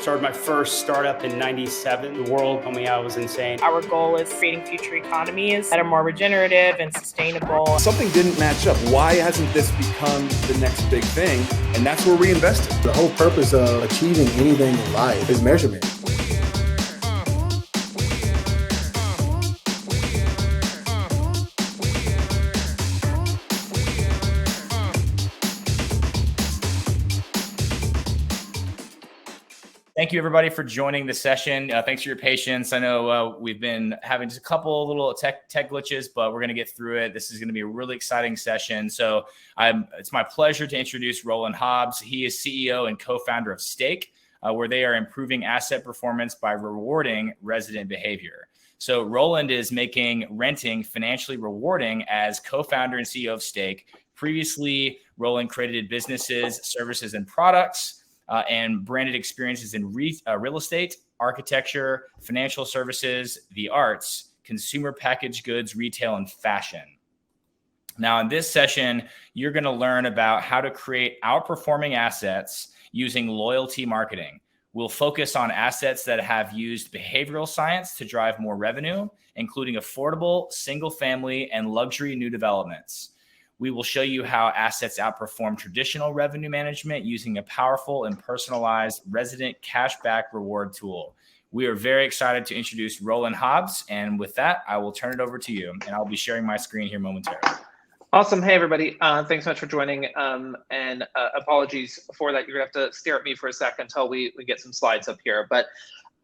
Started my first startup in '97. The world told me I was insane. Our goal is creating future economies that are more regenerative and sustainable. Something didn't match up. Why hasn't this become the next big thing? And that's where we invested. The whole purpose of achieving anything in life is measurement. Thank you, everybody, for joining the session. Thanks for your patience. I know we've been having just a couple little tech glitches, but we're going to get through it. This is going to be a really exciting session. So it's my pleasure to introduce Rowland Hobbs. He is CEO and co-founder of Stake, where they are improving asset performance by rewarding resident behavior. So Rowland is making renting financially rewarding as co-founder and CEO of Stake. Previously, Rowland created businesses, services, and products and branded experiences in real estate, architecture, financial services, the arts, consumer packaged goods, retail, and fashion. Now, in this session, you're going to learn about how to create outperforming assets using loyalty marketing. We'll focus on assets that have used behavioral science to drive more revenue, including affordable, single-family, and luxury new developments. We will show you how assets outperform traditional revenue management using a powerful and personalized resident cashback reward tool. We are very excited to introduce Rowland Hobbs. And with that, I will turn it over to you. And I'll be sharing my screen here momentarily. Awesome. Hey, everybody. Thanks so much for joining. And apologies for that. You're going to have to stare at me for a second until we get some slides up here. But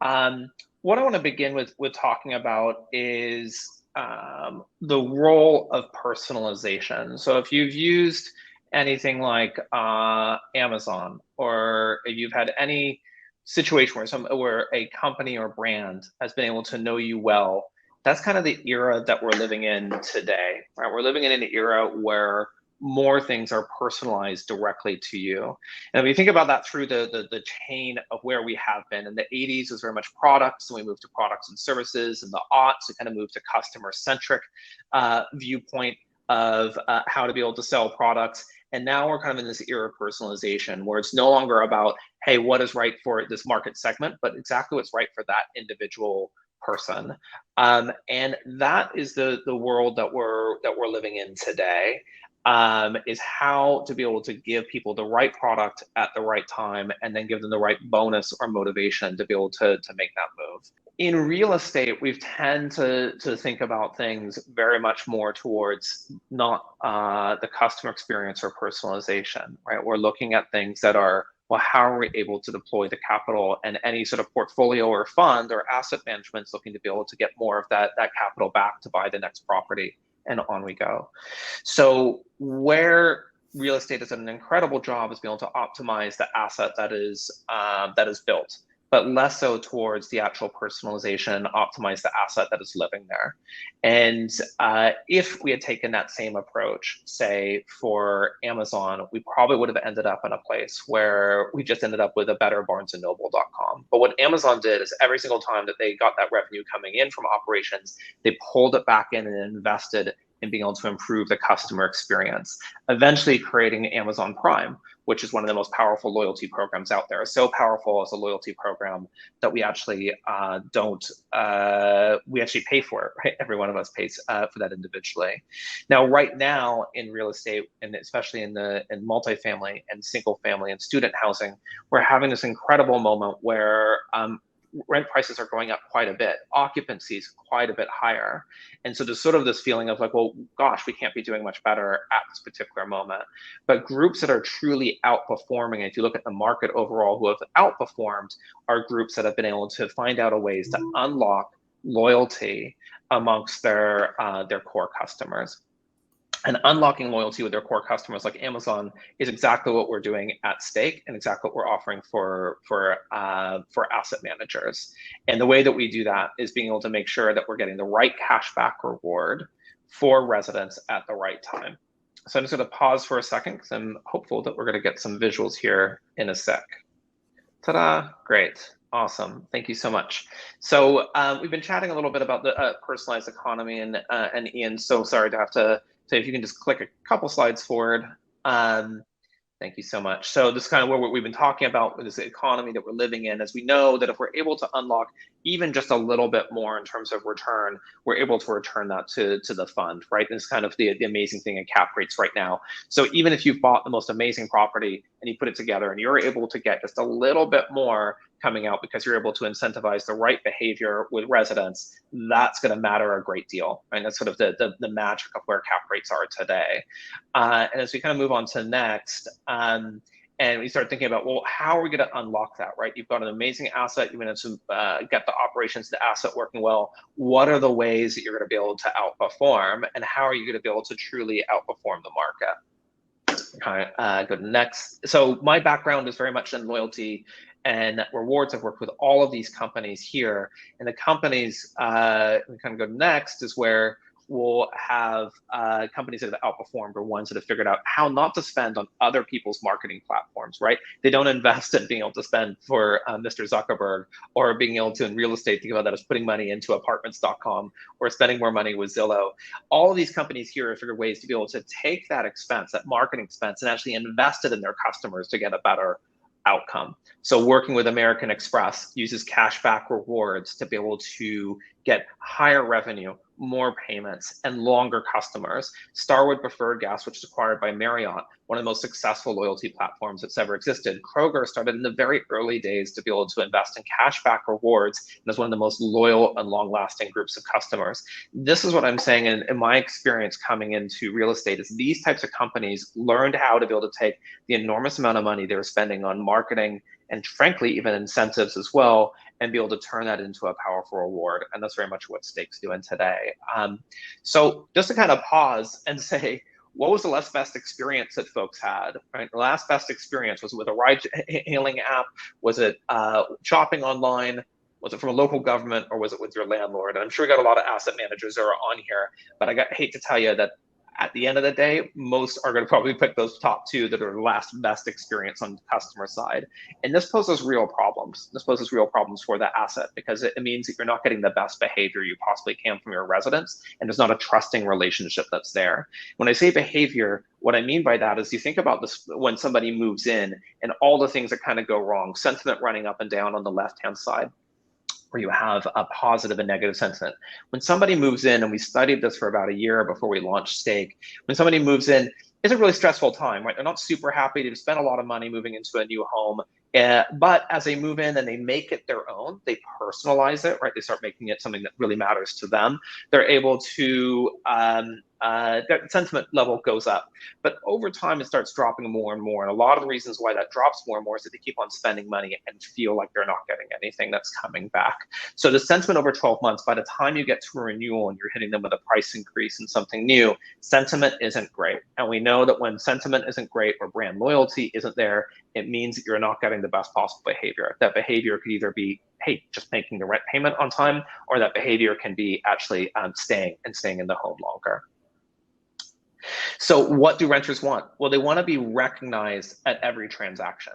what I want to begin with talking about is the role of personalization. So if you've used anything like Amazon, or if you've had any situation where a company or brand has been able to know you well, that's kind of the era that we're living in today, right? We're living in an era where more things are personalized directly to you. And if you think about that through the chain of where we have been, in the 80s was very much products, and we moved to products and services. In the aughts, it kind of moved to customer-centric viewpoint of how to be able to sell products. And now we're kind of in this era of personalization where it's no longer about, hey, what is right for this market segment, but exactly what's right for that individual person. And that is the world that we're living in today. Is how to be able to give people the right product at the right time, and then give them the right bonus or motivation to be able to make that move. In real estate, we tend to think about things very much more towards not the customer experience or personalization, right? We're looking at things that are, well, how are we able to deploy the capital, and any sort of portfolio or fund or asset management's looking to be able to get more of that capital back to buy the next property. And on we go. So where real estate does an incredible job is being able to optimize the asset that is built, but less so towards the actual personalization, optimize the asset that is living there. And if we had taken that same approach, say for Amazon, we probably would have ended up in a place where we just ended up with a better barnesandnoble.com. But what Amazon did is every single time that they got that revenue coming in from operations, they pulled it back in and invested in being able to improve the customer experience, eventually creating Amazon Prime, which is one of the most powerful loyalty programs out there. So powerful as a loyalty program that we actually we actually pay for it, right? Every one of us pays for that individually. Now, right now in real estate, and especially in multifamily and single family and student housing, we're having this incredible moment where rent prices are going up quite a bit, occupancy is quite a bit higher. And so there's sort of this feeling of like, well, gosh, we can't be doing much better at this particular moment. But groups that are truly outperforming, and if you look at the market overall who have outperformed, are groups that have been able to find out ways to unlock loyalty amongst their core customers. And unlocking loyalty with their core customers like Amazon is exactly what we're doing at Stake, and exactly what we're offering for asset managers. And the way that we do that is being able to make sure that we're getting the right cashback reward for residents at the right time. So I'm just going to pause for a second because I'm hopeful that we're going to get some visuals here in a sec. Ta-da! Great. Awesome. Thank you so much. So we've been chatting a little bit about the personalized economy, and Ian, so sorry to have to. So if you can just click a couple slides forward. Thank you so much. So this is kind of what we've been talking about with this economy that we're living in, as we know that if we're able to unlock even just a little bit more in terms of return, we're able to return that to the fund, right? This is kind of the amazing thing in cap rates right now. So even if you've bought the most amazing property and you put it together and you're able to get just a little bit more coming out because you're able to incentivize the right behavior with residents, that's going to matter a great deal, right? That's sort of the magic of where cap rates are today. And as we kind of move on to next, and we start thinking about, well, how are we going to unlock that, right? You've got an amazing asset. You're going to get the operations, the asset working well. What are the ways that you're going to be able to outperform, and how are you going to be able to truly outperform the market? All right, go to next. So my background is very much in loyalty and rewards. I've worked with all of these companies here, and the companies, we kind of go next, is where we'll have companies that have outperformed or ones that have figured out how not to spend on other people's marketing platforms, right? They don't invest in being able to spend for Mr. Zuckerberg, or being able to in real estate, think about that as putting money into apartments.com or spending more money with Zillow. All of these companies here have figured ways to be able to take that expense, that marketing expense, and actually invest it in their customers to get a better outcome. So working with American Express uses cashback rewards to be able to get higher revenue, more payments, and longer customers. Starwood Preferred Gas, which is acquired by Marriott, one of the most successful loyalty platforms that's ever existed. Kroger started in the very early days to be able to invest in cashback rewards, and is one of the most loyal and long-lasting groups of customers. This is what I'm saying in my experience coming into real estate, is these types of companies learned how to be able to take the enormous amount of money they were spending on marketing, and frankly, even incentives as well, and be able to turn that into a powerful reward. And that's very much what Stake's doing today. So just to kind of pause and say, what was the last best experience that folks had, right? The last best experience, was it with a ride hailing app? Was it shopping online? Was it from a local government, or was it with your landlord? And I'm sure we got a lot of asset managers that are on here, but hate to tell you that at the end of the day, most are going to probably pick those top two that are the last best experience on the customer side. And this poses real problems. This poses real problems for the asset, because it means that you're not getting the best behavior you possibly can from your residents, and there's not a trusting relationship that's there. When I say behavior, what I mean by that is, you think about this when somebody moves in and all the things that kind of go wrong, sentiment running up and down on the left-hand side, where you have a positive and negative sentiment. When somebody moves in, and we studied this for about a year before we launched Stake, when somebody moves in, it's a really stressful time, right? They're not super happy to spend a lot of money moving into a new home. But as they move in and they make it their own, they personalize it, right? They start making it something that really matters to them. They're able to, their sentiment level goes up. But over time, it starts dropping more and more. And a lot of the reasons why that drops more and more is that they keep on spending money and feel like they're not getting anything that's coming back. So the sentiment over 12 months, by the time you get to a renewal and you're hitting them with a price increase and something new, sentiment isn't great. And we know that when sentiment isn't great, or brand loyalty isn't there, it means that you're not getting the best possible behavior. That behavior could either be, hey, just making the rent payment on time, or that behavior can be actually staying in the home longer. So what do renters want? Well, they want to be recognized at every transaction.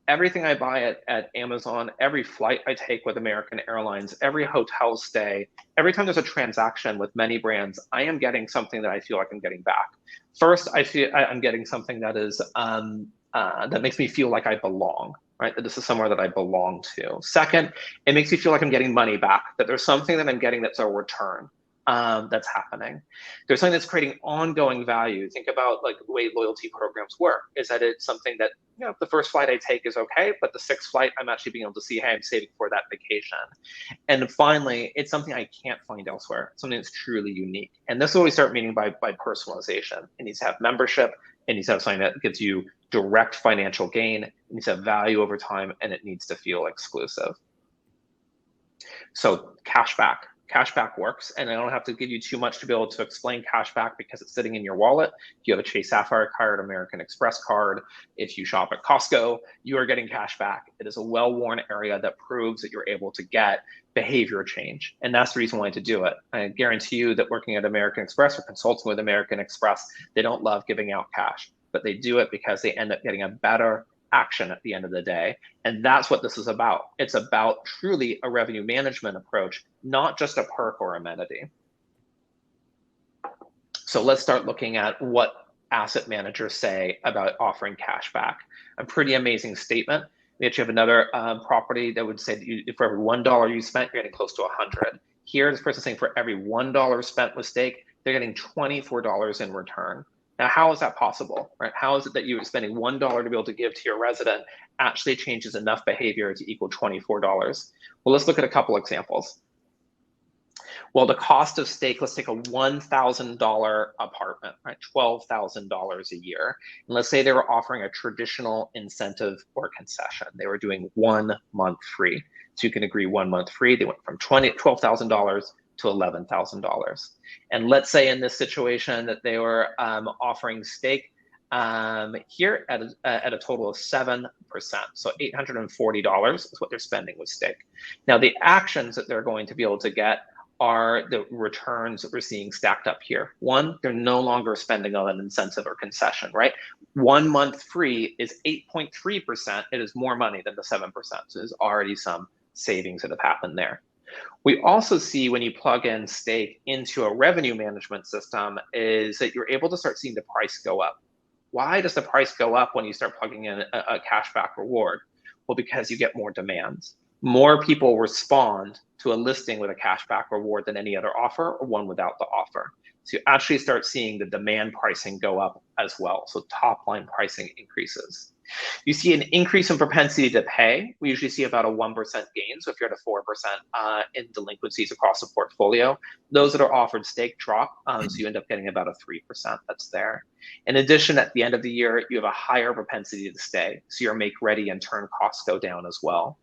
Everything I buy at Amazon, every flight I take with American Airlines, every hotel stay, every time there's a transaction with many brands, I am getting something that I feel like I'm getting back. First, I feel I'm getting something that is that makes me feel like I belong, right? That this is somewhere that I belong to. Second, it makes me feel like I'm getting money back, that there's something that I'm getting that's a return that's happening. There's something that's creating ongoing value. Think about like the way loyalty programs work, is that it's something that, you know, the first flight I take is okay, but the sixth flight, I'm actually being able to see, hey, I'm saving for that vacation. And finally, it's something I can't find elsewhere, something that's truly unique. And this is what we start meaning by personalization. It needs to have membership, it needs to have something that gives you direct financial gain, it needs to have value over time, and it needs to feel exclusive. So cashback. Cashback works, and I don't have to give you too much to be able to explain cashback, because it's sitting in your wallet. If you have a Chase Sapphire card, American Express card, if you shop at Costco, you are getting cashback. It is a well-worn area that proves that you're able to get behavior change, and that's the reason why to do it. I guarantee you that working at American Express or consulting with American Express, they don't love giving out cash, but they do it because they end up getting a better action at the end of the day. And that's what this is about. It's about truly a revenue management approach, not just a perk or amenity. So let's start looking at what asset managers say about offering cash back. A pretty amazing statement. We actually have another property that would say that for every $1 you spent, you're getting close to 100. Here, this person's saying for every $1 spent with stake, they're getting $24 in return. Now, how is that possible, right? How is it that you're spending $1 to be able to give to your resident actually changes enough behavior to equal $24? Well, let's look at a couple examples. Well, the cost of stake, let's take a $1,000 apartment, right? $12,000 a year. And let's say they were offering a traditional incentive or concession. They were doing 1 month free. So you can agree 1 month free. They went from $12,000 to $11,000. And let's say in this situation that they were offering stake here at a total of 7%. So $840 is what they're spending with stake. Now, the actions that they're going to be able to get are the returns that we're seeing stacked up here. One, they're no longer spending on an incentive or concession, right? 1 month free is 8.3%. It is more money than the 7%. So there's already some savings that have happened there. We also see when you plug in stake into a revenue management system is that you're able to start seeing the price go up. Why does the price go up when you start plugging in a cashback reward? Well, because you get more demands. More people respond to a listing with a cashback reward than any other offer or one without the offer. So you actually start seeing the demand pricing go up as well. So top line pricing increases. You see an increase in propensity to pay. We usually see about a 1% gain. So if you're at a 4% in delinquencies across the portfolio, those that are offered stake drop. So you end up getting about a 3% that's there. In addition, at the end of the year, you have a higher propensity to stay. So your make ready and turn costs go down as well.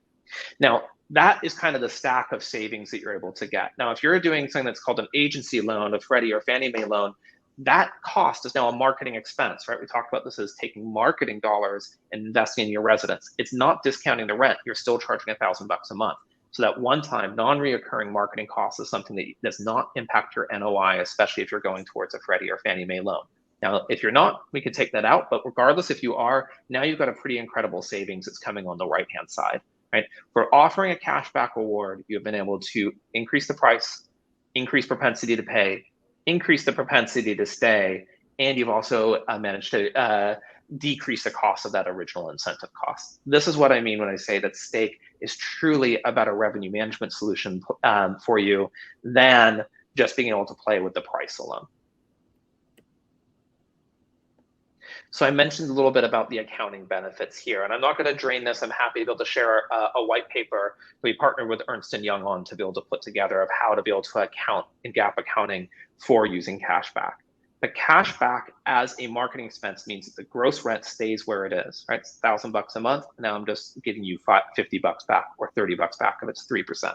Now, that is kind of the stack of savings that you're able to get. Now, if you're doing something that's called an agency loan, a Freddie or Fannie Mae loan, that cost is now a marketing expense, right? We talked about this as taking marketing dollars and investing in your residents. It's not discounting the rent. You're still charging $1,000 a month. So that one-time non-reoccurring marketing cost is something that does not impact your NOI, especially if you're going towards a Freddie or Fannie Mae loan. Now, if you're not, we could take that out. But regardless, if you are, now you've got a pretty incredible savings that's coming on the right-hand side. Right? For offering a cashback reward, you've been able to increase the price, increase propensity to pay, increase the propensity to stay, and you've also managed to decrease the cost of that original incentive cost. This is what I mean when I say that stake is truly about a revenue management solution for you than just being able to play with the price alone. So I mentioned a little bit about the accounting benefits here, and I'm not going to drain this. I'm happy to be able to share a white paper we partnered with Ernst & Young on to be able to put together of how to be able to account in GAAP accounting for using cashback. But cashback as a marketing expense means that the gross rent stays where it is, right? It's $1,000 a month. Now I'm just giving you $50 back or $30 back if it's 3%.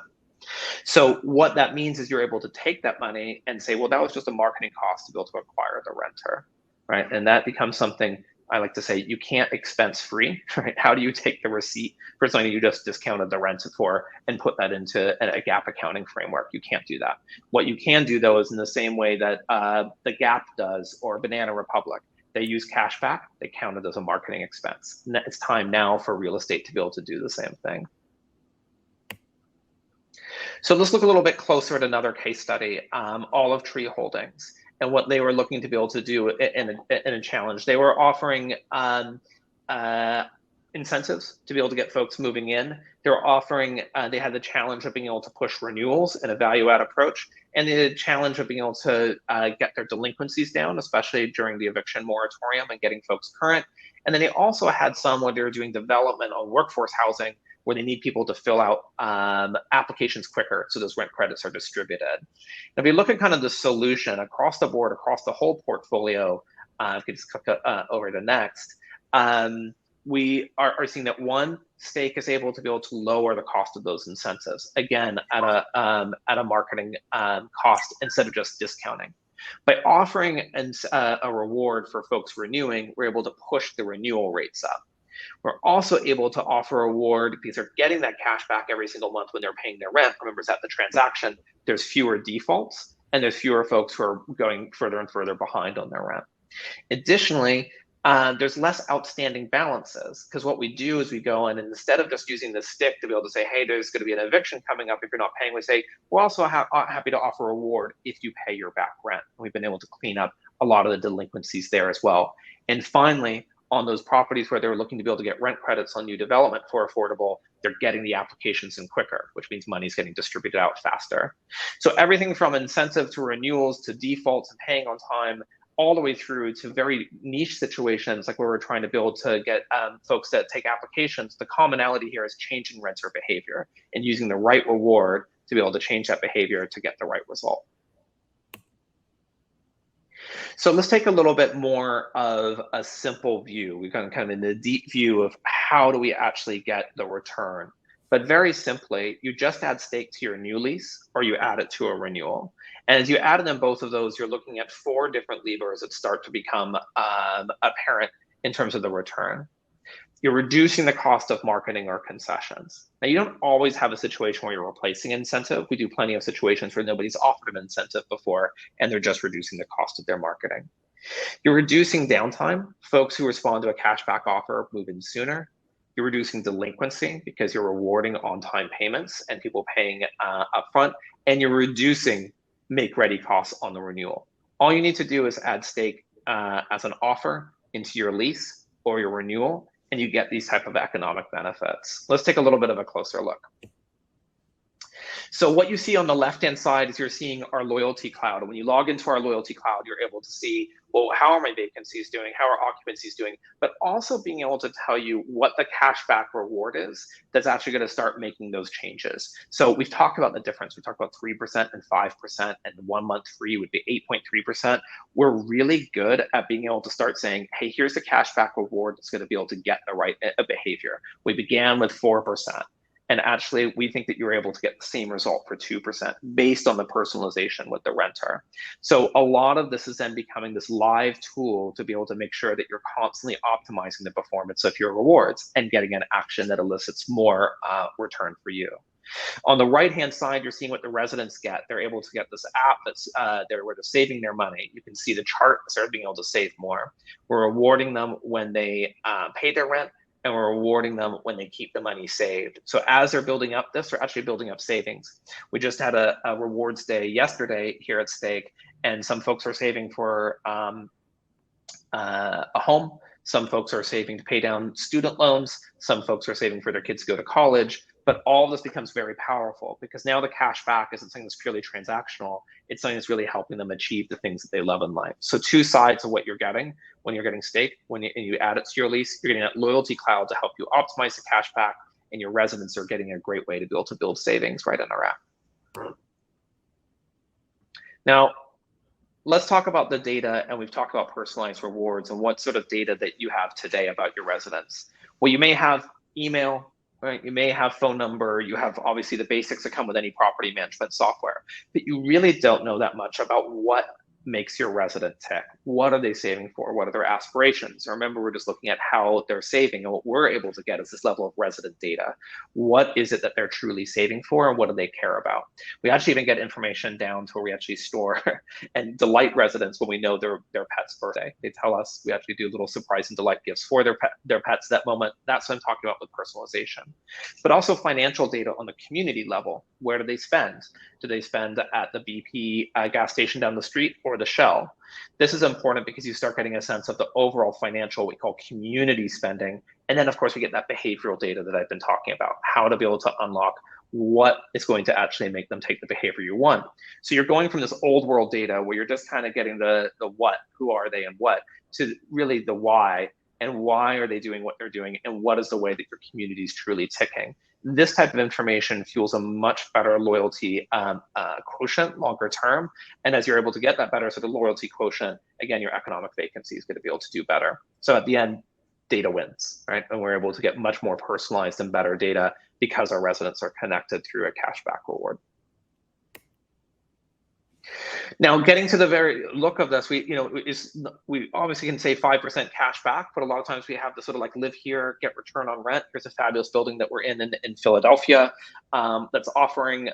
So what that means is you're able to take that money and say, well, that was just a marketing cost to be able to acquire the renter. Right, and that becomes something I like to say you can't expense free. Right? How do you take the receipt for something you just discounted the rent for and put that into a GAAP accounting framework? You can't do that. What you can do though is in the same way that the GAAP does or Banana Republic. They use cashback. They count it as a marketing expense. And it's time now for real estate to be able to do the same thing. So let's look a little bit closer at another case study, Olive Tree Holdings. And what they were looking to be able to do in a challenge. They were offering incentives to be able to get folks moving in. They were offering, they had the challenge of being able to push renewals in a value add approach. And they had a challenge of being able to get their delinquencies down, especially during the eviction moratorium and getting folks current. And then they also had some where they were doing development on workforce housing where they need people to fill out applications quicker so those rent credits are distributed. Now, if you look at kind of the solution across the board, across the whole portfolio, if you just click over to next, we are seeing that one, stake is able to be able to lower the cost of those incentives, again, at a marketing cost instead of just discounting. By offering a reward for folks renewing, we're able to push the renewal rates up. We're also able to offer a reward because they're getting that cash back every single month when they're paying their rent. Remember, at the transaction, there's fewer defaults and there's fewer folks who are going further and further behind on their rent. Additionally, there's less outstanding balances, because what we do is we go in and instead of just using the stick to be able to say, hey, there's going to be an eviction coming up if you're not paying, we say, we're also happy to offer a reward if you pay your back rent. And we've been able to clean up a lot of the delinquencies there as well. And finally, on those properties where they're looking to be able to get rent credits on new development for affordable, they're getting the applications in quicker, which means money's getting distributed out faster. So everything from incentive to renewals to defaults and paying on time, all the way through to very niche situations like where we're trying to be able to get folks that take applications. The commonality here is changing renter behavior and using the right reward to be able to change that behavior to get the right result. So let's take a little bit more of a simple view. We've gone kind of in the deep view of how do we actually get the return. But very simply, you just add stake to your new lease or you add it to a renewal. And as you add in both of those, you're looking at 4 different levers that start to become apparent in terms of the return. You're reducing the cost of marketing or concessions. Now, you don't always have a situation where you're replacing incentive. We do plenty of situations where nobody's offered an incentive before and they're just reducing the cost of their marketing. You're reducing downtime. Folks who respond to a cashback offer move in sooner. You're reducing delinquency because you're rewarding on-time payments and people paying upfront, and you're reducing make-ready costs on the renewal. All you need to do is add stake as an offer into your lease or your renewal, and you get these type of economic benefits. Let's take a little bit of a closer look. So what you see on the left-hand side is you're seeing our loyalty cloud. And when you log into our loyalty cloud, you're able to see, well, how are my vacancies doing? How are occupancies doing? But also being able to tell you what the cashback reward is that's actually going to start making those changes. So we've talked about the difference. We talked about 3% and 5%, and 1 month free would be 8.3%. We're really good at being able to start saying, hey, here's the cashback reward that's going to be able to get the right behavior. We began with 4%. And actually, we think that you're able to get the same result for 2% based on the personalization with the renter. So a lot of this is then becoming this live tool to be able to make sure that you're constantly optimizing the performance of your rewards and getting an action that elicits more return for you. On the right-hand side, you're seeing what the residents get. They're able to get this app that's where they're saving their money. You can see the chart, they're being able to save more. We're rewarding them when they pay their rent, and we're rewarding them when they keep the money saved. So as they're building up this, they're actually building up savings. We just had a rewards day yesterday here at Stake, and some folks are saving for a home. Some folks are saving to pay down student loans. Some folks are saving for their kids to go to college. But all of this becomes very powerful because now the cash back isn't something that's purely transactional. It's something that's really helping them achieve the things that they love in life. So 2 sides of what you're getting when you're getting stake. When you add it to your lease, you're getting that loyalty cloud to help you optimize the cash back, and your residents are getting a great way to be able to build savings right in our app. Now, let's talk about the data, and we've talked about personalized rewards and what sort of data that you have today about your residents. Well, you may have email, right? You may have phone number, you have obviously the basics that come with any property management software, but you really don't know that much about what makes your resident tick. What are they saving for? What are their aspirations? Remember, we're just looking at how they're saving, and what we're able to get is this level of resident data. What is it that they're truly saving for, and what do they care about? We actually even get information down to where we actually store and delight residents when we know their pet's birthday. They tell us, we actually do little surprise and delight gifts for their pets that moment. That's what I'm talking about with personalization. But also financial data on the community level. Where do they spend? Do they spend at the BP gas station down the street or the Shell? This is important because you start getting a sense of the overall financial, what we call community spending. And then of course we get that behavioral data that I've been talking about, how to be able to unlock what is going to actually make them take the behavior you want. So you're going from this old world data where you're just kind of getting the what, who are they and what, to really the why, and why are they doing what they're doing, and what is the way that your community is truly ticking. This type of information fuels a much better loyalty quotient longer term. And as you're able to get that better sort of loyalty quotient, again, your economic vacancy is going to be able to do better. So at the end, data wins, right? And we're able to get much more personalized and better data because our residents are connected through a cashback reward. Now, getting to the very look of this, we obviously can say 5% cash back, but a lot of times we have the sort of like live here, get return on rent. Here's a fabulous building that we're in Philadelphia that's offering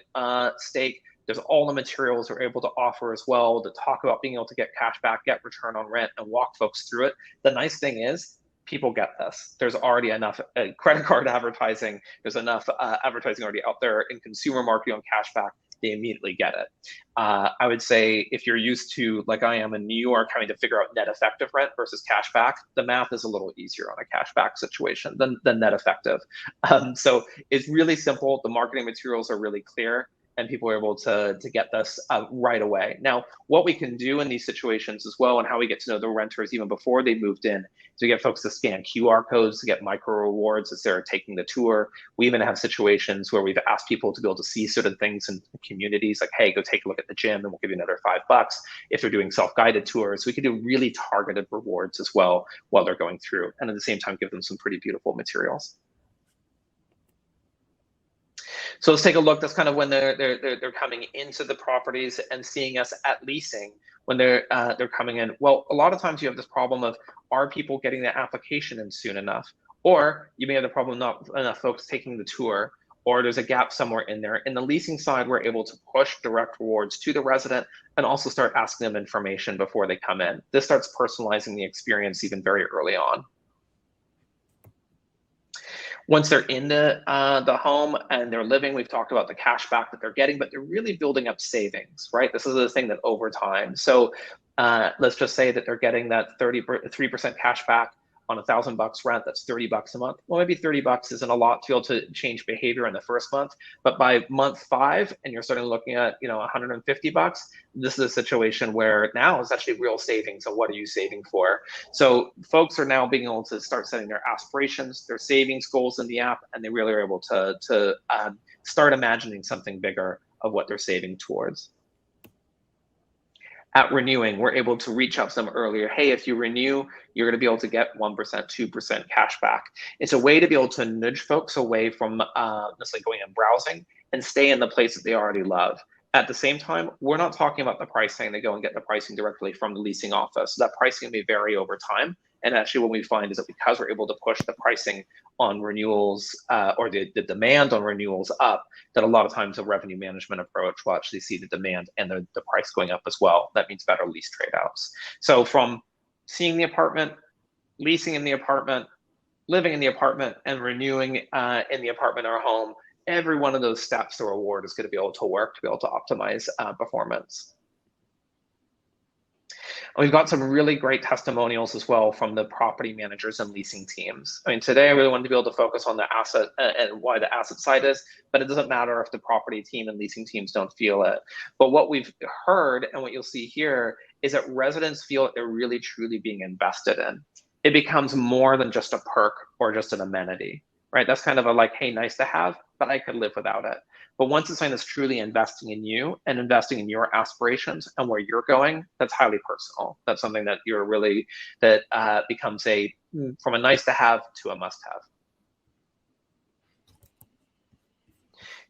stake. There's all the materials we're able to offer as well to talk about being able to get cash back, get return on rent, and walk folks through it. The nice thing is people get this. There's already enough credit card advertising. There's enough advertising already out there in consumer marketing on cashback. They immediately get it. I would say if you're used to, like I am in New York, having to figure out net effective rent versus cashback, the math is a little easier on a cashback situation than net effective. So it's really simple. The marketing materials are really clear, and people are able to get this right away. Now, what we can do in these situations as well, and how we get to know the renters even before they moved in, is we get folks to scan QR codes to get micro rewards as they're taking the tour. We even have situations where we've asked people to be able to see certain things in communities, like, hey, go take a look at the gym and we'll give you another $5 if they're doing self-guided tours. We can do really targeted rewards as well while they're going through, and at the same time give them some pretty beautiful materials. So let's take a look. That's kind of when they're coming into the properties and seeing us at leasing when they're coming in. Well, a lot of times you have this problem of, are people getting the application in soon enough? Or you may have the problem not enough folks taking the tour, or there's a gap somewhere in there. In the leasing side, we're able to push direct rewards to the resident and also start asking them information before they come in. This starts personalizing the experience even very early on. Once they're in the home and they're living, we've talked about the cash back that they're getting, but they're really building up savings, right? This is the thing that over time. So let's just say that they're getting that 3% cash back on $1,000 rent. That's $30 a month. Well, maybe $30 isn't a lot to be able to change behavior in the first month, but by month 5, and you're starting looking at $150, this is a situation where now it's actually real savings. So what are you saving for? So folks are now being able to start setting their aspirations, their savings goals in the app, and they really are able to start imagining something bigger of what they're saving towards. At renewing, we're able to reach out to them earlier. Hey, if you renew, you're going to be able to get 1%, 2% cash back. It's a way to be able to nudge folks away from necessarily going and browsing and stay in the place that they already love. At the same time, we're not talking about the pricing. They go and get the pricing directly from the leasing office. That pricing may vary over time. And actually what we find is that because we're able to push the pricing on renewals or the demand on renewals up, that a lot of times a revenue management approach will actually see the demand and the price going up as well. That means better lease trade-outs. So from seeing the apartment, leasing in the apartment, living in the apartment, and renewing in the apartment or home, every one of those steps, the reward is going to be able to work to be able to optimize performance. We've got some really great testimonials as well from the property managers and leasing teams. I mean, today I really wanted to be able to focus on the asset and why the asset side is, but it doesn't matter if the property team and leasing teams don't feel it. But what we've heard and what you'll see here is that residents feel that they're really truly being invested in. It becomes more than just a perk or just an amenity, right? That's kind of a like, hey, nice to have, but I could live without it. But once it's something that's truly investing in you and investing in your aspirations and where you're going, that's highly personal. That's something that you're really, that becomes from a nice to have to a must have.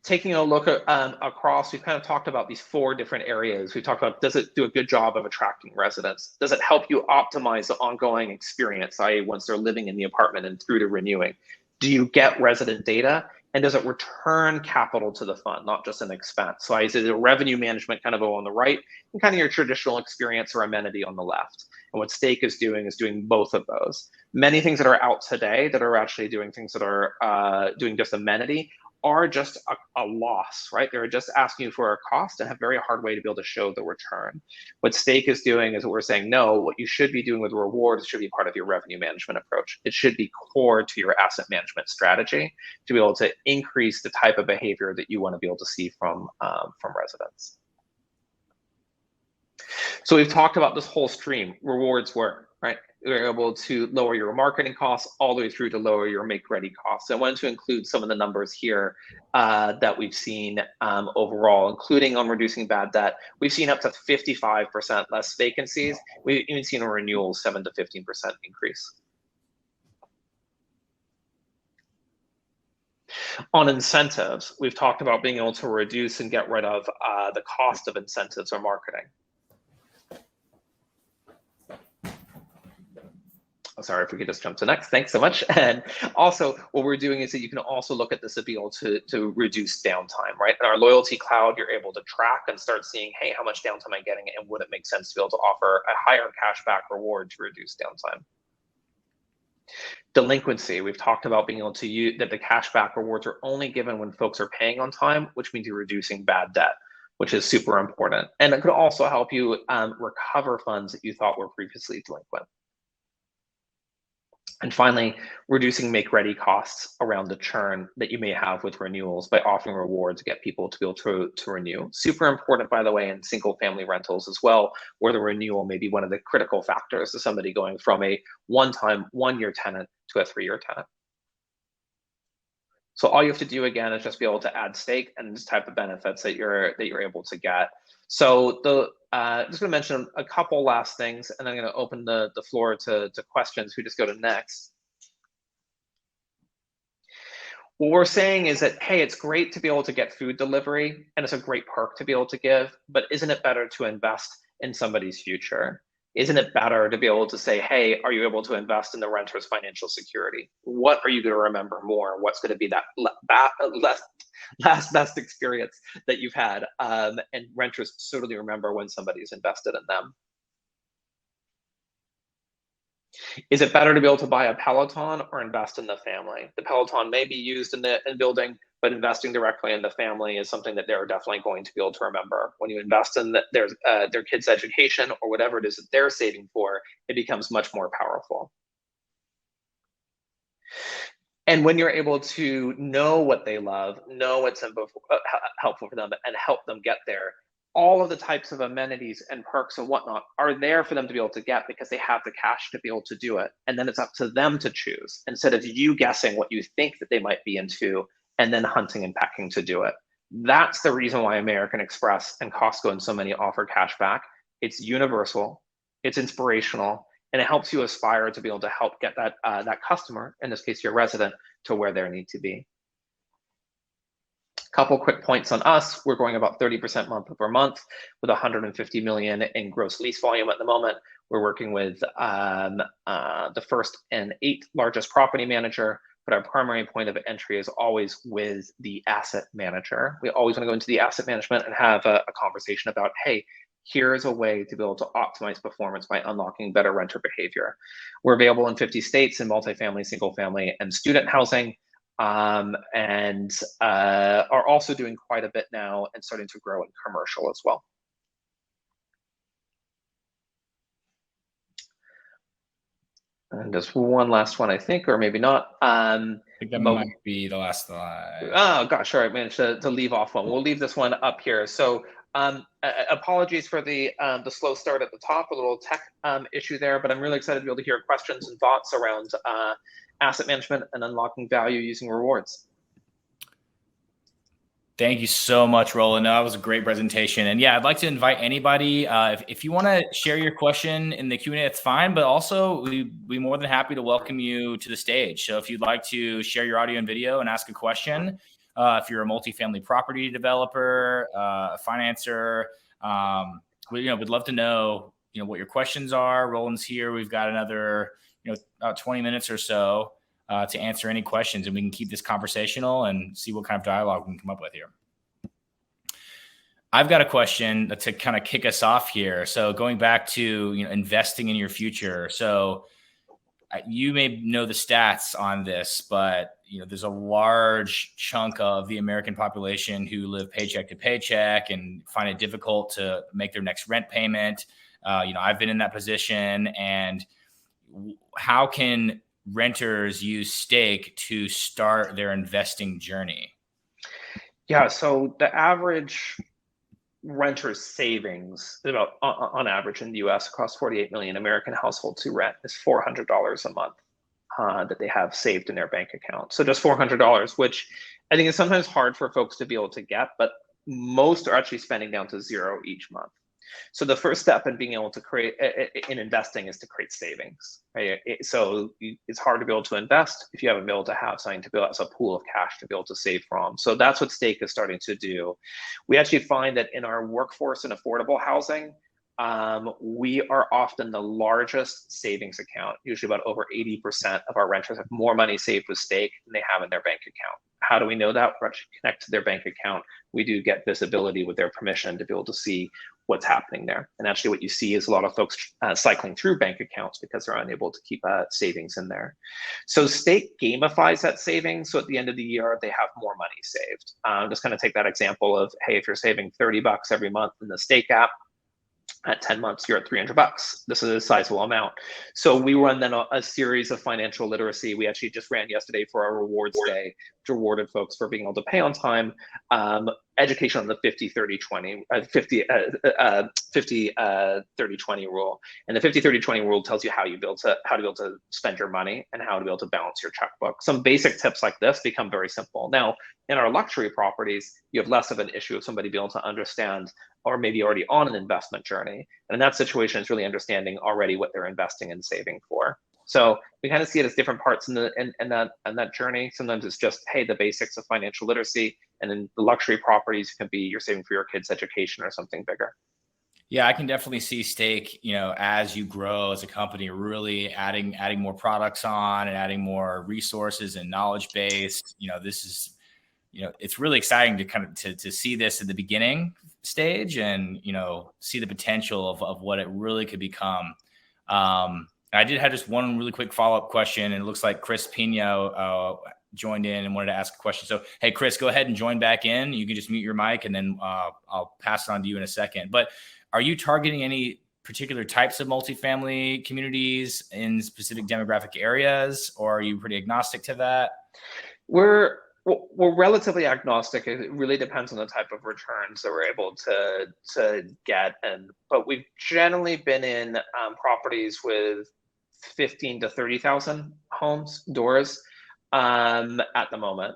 Taking a look at, across, we've kind of talked about these 4 different areas. We talked about, does it do a good job of attracting residents? Does it help you optimize the ongoing experience, i.e. once they're living in the apartment and through to renewing? Do you get resident data? And does it return capital to the fund, not just an expense? So is it a revenue management kind of on the right and kind of your traditional experience or amenity on the left? And what Stake is doing both of those. Many things that are out today that are actually doing things that are doing just amenity are just a loss, right? They're just asking you for a cost and have a very hard way to be able to show the return. What Stake is doing is what we're saying, no, what you should be doing with rewards should be part of your revenue management approach. It should be core to your asset management strategy to be able to increase the type of behavior that you want to be able to see from residents. So we've talked about this whole stream, rewards work, right? You're able to lower your marketing costs all the way through to lower your make-ready costs. So I wanted to include some of the numbers here that we've seen overall, including on reducing bad debt. We've seen up to 55% less vacancies. We've even seen a renewal 7 to 15% increase. On incentives, we've talked about being able to reduce and get rid of the cost of incentives or marketing. sorry, if we could just jump to next. Thanks so much. And also what we're doing is that you can also look at this to be able to reduce downtime, right? In our loyalty cloud, you're able to track and start seeing, hey, how much downtime am I getting? And would it make sense to be able to offer a higher cashback reward to reduce downtime? Delinquency, we've talked about being able to use that the cashback rewards are only given when folks are paying on time, which means you're reducing bad debt, which is super important. And it could also help you recover funds that you thought were previously delinquent. And finally, reducing make-ready costs around the churn that you may have with renewals by offering rewards to get people to be able to renew. Super important, by the way, in single-family rentals as well, where the renewal may be one of the critical factors to somebody going from a one-time, one-year tenant to a 3-year tenant. So all you have to do again is just be able to add stake and this type of benefits that you're able to get. So just going to mention a couple last things, and I'm going to open the floor to questions. We just go to next. What we're saying is that, hey, it's great to be able to get food delivery, and it's a great perk to be able to give, but isn't it better to invest in somebody's future? Isn't it better to be able to say, hey, are you able to invest in the renter's financial security? What are you going to remember more? What's going to be that last best experience that you've had? And renters certainly remember when somebody's invested in them. Is it better to be able to buy a Peloton or invest in the family? The Peloton may be used in building, but investing directly in the family is something that they're definitely going to be able to remember. When you invest in their kids' education or whatever it is that they're saving for, it becomes much more powerful. And when you're able to know what they love, know what's helpful for them, and help them get there, all of the types of amenities and perks and whatnot are there for them to be able to get because they have the cash to be able to do it. And then it's up to them to choose instead of you guessing what you think that they might be into and then hunting and pecking to do it. That's the reason why American Express and Costco and so many offer cash back. It's universal, it's inspirational, and it helps you aspire to be able to help get that customer, in this case your resident, to where they need to be. Couple quick points on us. We're growing about 30% month over month with 150 million in gross lease volume at the moment. We're working with the first and 8th largest property manager, but our primary point of entry is always with the asset manager. We always want to go into the asset management and have a conversation about, hey, here's a way to be able to optimize performance by unlocking better renter behavior. We're available in 50 states in multifamily, single family, and student housing. And are also doing quite a bit now and starting to grow in commercial as well. And just one last one, I think, or maybe not. I think that might be the last slide. Oh gosh, all right, managed to leave off one. We'll leave this one up here. So apologies for the slow start at the top, a little tech issue there, but I'm really excited to be able to hear questions and thoughts around asset management and unlocking value using rewards. Thank you so much, Rowland. That was a great presentation. And yeah, I'd like to invite anybody, if you want to share your question in the Q&A, that's fine. But also, we'd be more than happy to welcome you to the stage. So if you'd like to share your audio and video and ask a question, if you're a multifamily property developer, a financer, we'd love to know, what your questions are. Rowland's here. We've got another, about 20 minutes or so to answer any questions, and we can keep this conversational and see what kind of dialogue we can come up with here. I've got a question to kind of kick us off here. So going back to, investing in your future. So you may know the stats on this, but there's a large chunk of the American population who live paycheck to paycheck and find it difficult to make their next rent payment. I've been in that position. And how can renters use stake to start their investing journey? Yeah, so the average renter's savings, about on average in the US across 48 million American households who rent, is $400 a month that they have saved in their bank account. So just $400, which I think is sometimes hard for folks to be able to get, but most are actually spending down to zero each month. So the first step in being able to create in investing is to create savings, right? So it's hard to be able to invest if you haven't been able to have something to build as a pool of cash to be able to save from. So that's what Stake is starting to do. We actually find that in our workforce and affordable housing, we are often the largest savings account. Usually about over 80% of our renters have more money saved with stake than they have in their bank account. How do we know that? We actually connect to their bank account. We do get visibility with their permission to be able to see what's happening there. And actually what you see is a lot of folks cycling through bank accounts because they're unable to keep savings in there. So stake gamifies that savings. So at the end of the year, they have more money saved. Just kind of take that example of, hey, if you're saving 30 bucks every month in the stake app, at 10 months, you're at 300 bucks. This is a sizable amount. So we run then a series of financial literacy. We actually just ran yesterday for our rewards day, which rewarded folks for being able to pay on time. Education on the 50-30-20 rule. And the 50-30-20 rule tells you how to be able to spend your money and how to be able to balance your checkbook. Some basic tips like this become very simple. Now, in our luxury properties, you have less of an issue of somebody being able to understand or maybe already on an investment journey. And in that situation, it's really understanding already what they're investing and saving for. So we kind of see it as different parts in that journey. Sometimes it's just, hey, the basics of financial literacy, and then the luxury properties can be you're saving for your kids' education or something bigger. Yeah, I can definitely see stake, as you grow as a company, really adding more products on and adding more resources and knowledge base. This is, it's really exciting to kind of to see this at the beginning stage and, see the potential of what it really could become. I did have just one really quick follow-up question, and it looks like Chris Pina joined in and wanted to ask a question. So, hey, Chris, go ahead and join back in. You can just mute your mic, and then I'll pass it on to you in a second. But are you targeting any particular types of multifamily communities in specific demographic areas, or are you pretty agnostic to that? We're relatively agnostic. It really depends on the type of returns that we're able to get, but we've generally been in properties with 15 to 30,000 doors at the moment.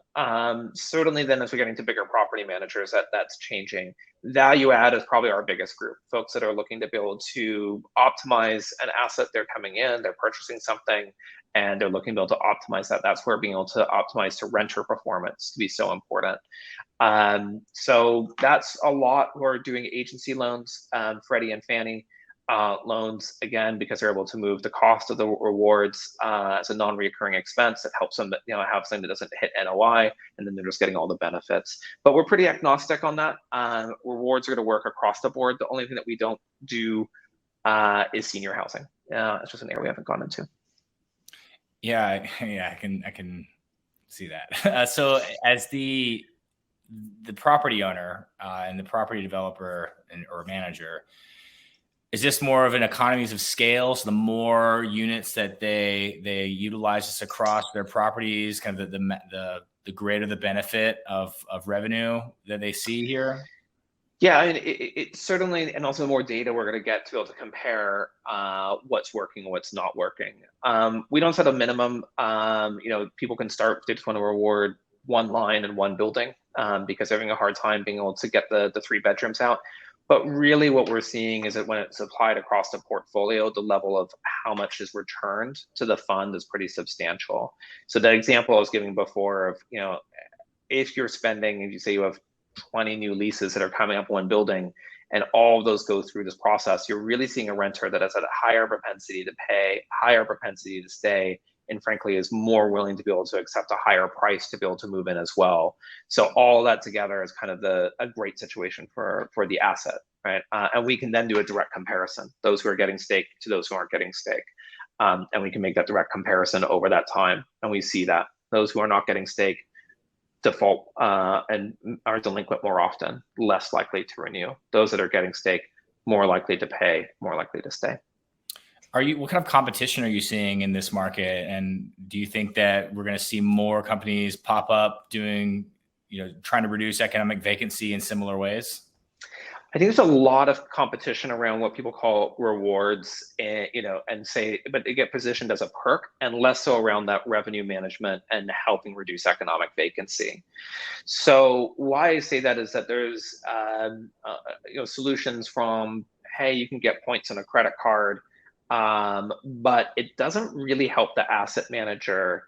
Certainly then as we're getting to bigger property managers, that's changing. Value add is probably our biggest group, folks that are looking to be able to optimize an asset. They're coming in, they're purchasing something, and they're looking to be able to optimize that. That's where being able to optimize to renter performance to be so important. So that's a lot. We're doing agency loans, Freddie and Fannie loans, again, because they're able to move the cost of the rewards as a non-recurring expense. It helps them, have something that doesn't hit NOI, and then they're just getting all the benefits. But we're pretty agnostic on that. Rewards are going to work across the board. The only thing that we don't do is senior housing. It's just an area we haven't gone into. Yeah, I can see that. So as the property owner and the property developer or manager, is this more of an economies of scale? So the more units that they utilize this across their properties, kind of the greater the benefit of revenue that they see here? Yeah, I mean, it certainly, and also more data we're going to get to be able to compare what's working and what's not working. We don't set a minimum. People can start, they just want to reward one line and one building because they're having a hard time being able to get the 3 bedrooms out. But really what we're seeing is that when it's applied across the portfolio, the level of how much is returned to the fund is pretty substantial. So the example I was giving before of, if you're spending, if you say you have 20 new leases that are coming up one building, and all of those go through this process, you're really seeing a renter that has a higher propensity to pay, higher propensity to stay, and frankly is more willing to be able to accept a higher price to be able to move in as well. So all of that together is kind of a great situation for the asset, right? And we can then do a direct comparison, those who are getting stake to those who aren't getting stake. And we can make that direct comparison over that time. And we see that those who are not getting stake default and are delinquent more often, less likely to renew. Those that are getting stake, more likely to pay, more likely to stay. What kind of competition are you seeing in this market? And do you think that we're going to see more companies pop up doing, trying to reduce economic vacancy in similar ways? I think there's a lot of competition around what people call rewards, and but they get positioned as a perk, and less so around that revenue management and helping reduce economic vacancy. So why I say that is that there's solutions from, hey, you can get points on a credit card, but it doesn't really help the asset manager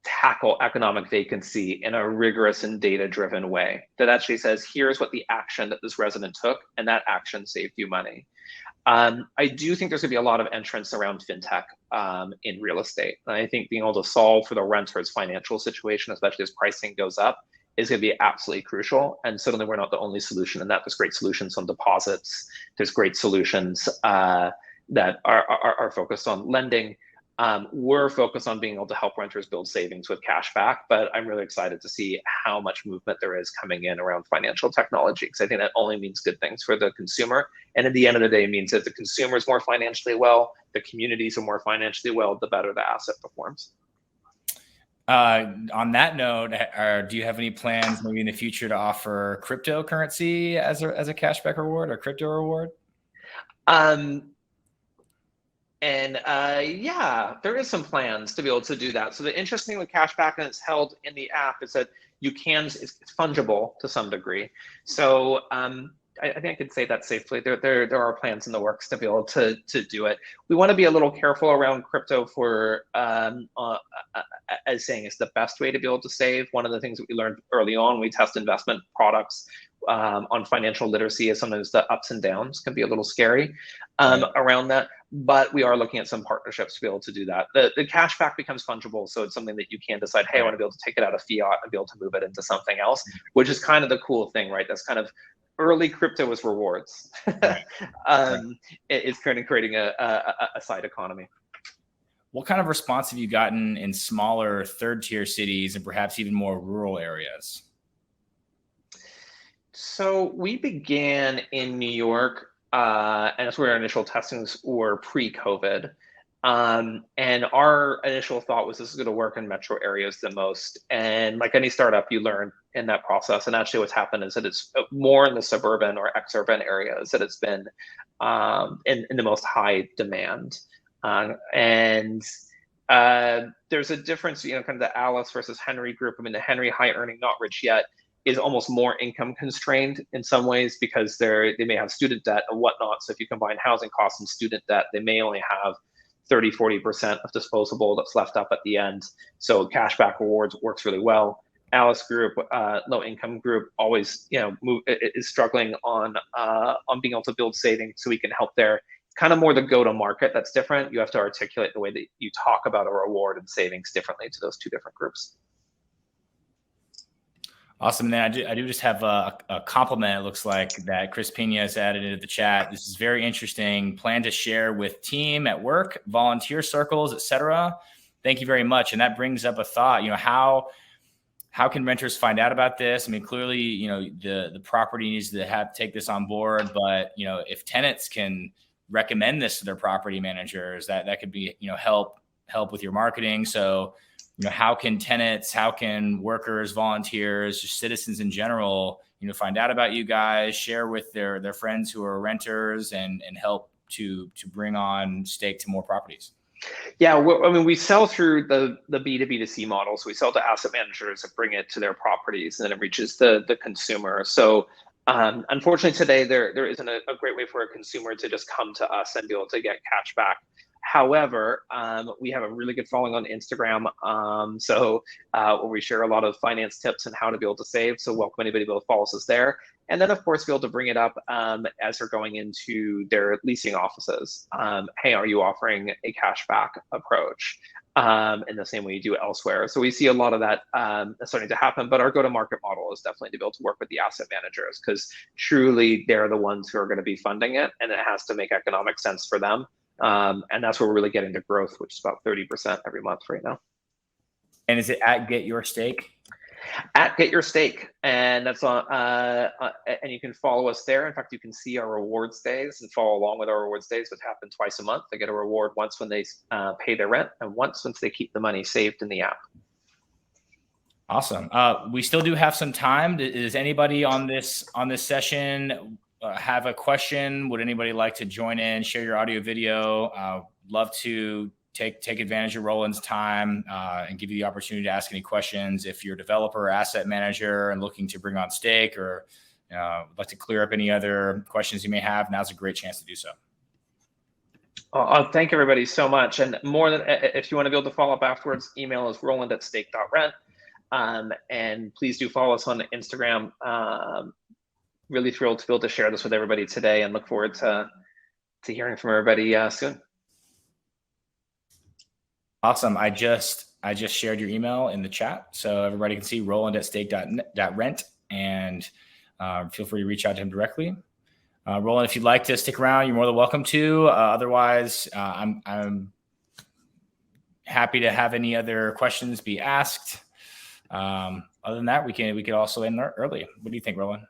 tackle economic vacancy in a rigorous and data-driven way that actually says, here's what the action that this resident took, and that action saved you money. I do think there's going to be a lot of entrance around fintech in real estate. And I think being able to solve for the renter's financial situation, especially as pricing goes up, is going to be absolutely crucial. And certainly we're not the only solution in that. There's great solutions on deposits. There's great solutions that are focused on lending. We're focused on being able to help renters build savings with Cashback, but I'm really excited to see how much movement there is coming in around financial technology, because I think that only means good things for the consumer. And at the end of the day, it means that the consumer is more financially well, the communities are more financially well, the better the asset performs. On that note, do you have any plans maybe in the future to offer cryptocurrency as a cashback reward or crypto reward? Yeah, there is some plans to be able to do that. So the interesting thing with Cashback, and it's held in the app, is that it's fungible to some degree. So I think I could say that safely. There are plans in the works to be able to do it. We want to be a little careful around crypto for as saying it's the best way to be able to save. One of the things that we learned early on, we test investment products on financial literacy, is sometimes the ups and downs can be a little scary around that. But we are looking at some partnerships to be able to do that. The cashback becomes fungible, so it's something that you can decide, hey, I want to be able to take it out of fiat and be able to move it into something else, which is kind of the cool thing, right? That's kind of early crypto was rewards. It's kind of creating a side economy. What kind of response have you gotten in smaller third-tier cities and perhaps even more rural areas? So we began in New York, and that's where our initial testings were pre-COVID. And our initial thought was this is going to work in metro areas the most. And like any startup, you learn in that process. And actually what's happened is that it's more in the suburban or exurban areas that it's been in the most high demand. There's a difference, kind of the Alice versus Henry group. I mean, the Henry high earning, not rich yet, is almost more income constrained in some ways because they may have student debt and whatnot. So if you combine housing costs and student debt, they may only have 30-40% of disposable that's left up at the end. So cashback rewards works really well. Alice group, low income group, always is struggling on being able to build savings, so we can help there. Kind of more the go-to-market that's different. You have to articulate the way that you talk about a reward and savings differently to those two different groups. Awesome. And then I do just have a compliment, it looks like, that Chris Pina has added into the chat. This is very interesting. Plan to share with team at work, volunteer circles, etc. Thank you very much. And that brings up a thought, how can renters find out about this? I mean, clearly, the property needs to take this on board, but, if tenants can recommend this to their property managers, that could be, help with your marketing. So, how can tenants, how can workers, volunteers, just citizens in general, find out about you guys, share with their friends who are renters, and help to bring on stake to more properties? Yeah, we sell through the B2B2C model. So we sell to asset managers that bring it to their properties, and then it reaches the consumer. So unfortunately today, there isn't a great way for a consumer to just come to us and be able to get cashback. However, we have a really good following on Instagram, where we share a lot of finance tips and how to be able to save. So welcome anybody to follow us there. And then, of course, be able to bring it up as they're going into their leasing offices. Hey, are you offering a cashback approach in the same way you do elsewhere? So we see a lot of that starting to happen. But our go-to-market model is definitely to be able to work with the asset managers, because truly they're the ones who are going to be funding it, and it has to make economic sense for them. And that's where we're really getting to growth, which is about 30% every month right now. And is it at Get Your Stake? At Get Your Stake, and that's on. And you can follow us there. In fact, you can see our rewards days and follow along with our rewards days, which happen twice a month. They get a reward once when they pay their rent, and once they keep the money saved in the app. Awesome. We still do have some time. Does anybody on this session have a question? Would anybody like to join in, share your audio, video? Love to take advantage of Rowland's time and give you the opportunity to ask any questions. If you're a developer or asset manager and looking to bring on stake, or would like to clear up any other questions you may have, now's a great chance to do so. Thank everybody so much. And more than, if you want to be able to follow up afterwards, email us Rowland@stake.rent. And please do follow us on Instagram. Really thrilled to be able to share this with everybody today, and look forward to hearing from everybody soon. Awesome. I just shared your email in the chat, so everybody can see Rowland@stake.rent, and feel free to reach out to him directly. Rowland, if you'd like to stick around, you're more than welcome to. Otherwise, I'm happy to have any other questions be asked. Other than that, we could also end early. What do you think, Rowland?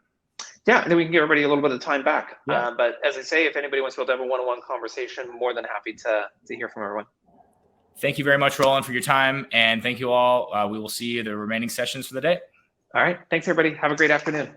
Yeah, and then we can give everybody a little bit of time back. Yeah. But as I say, if anybody wants to have a one-on-one conversation, more than happy to hear from everyone. Thank you very much, Rowland, for your time, and thank you all. We will see you the remaining sessions for the day. All right. Thanks, everybody. Have a great afternoon.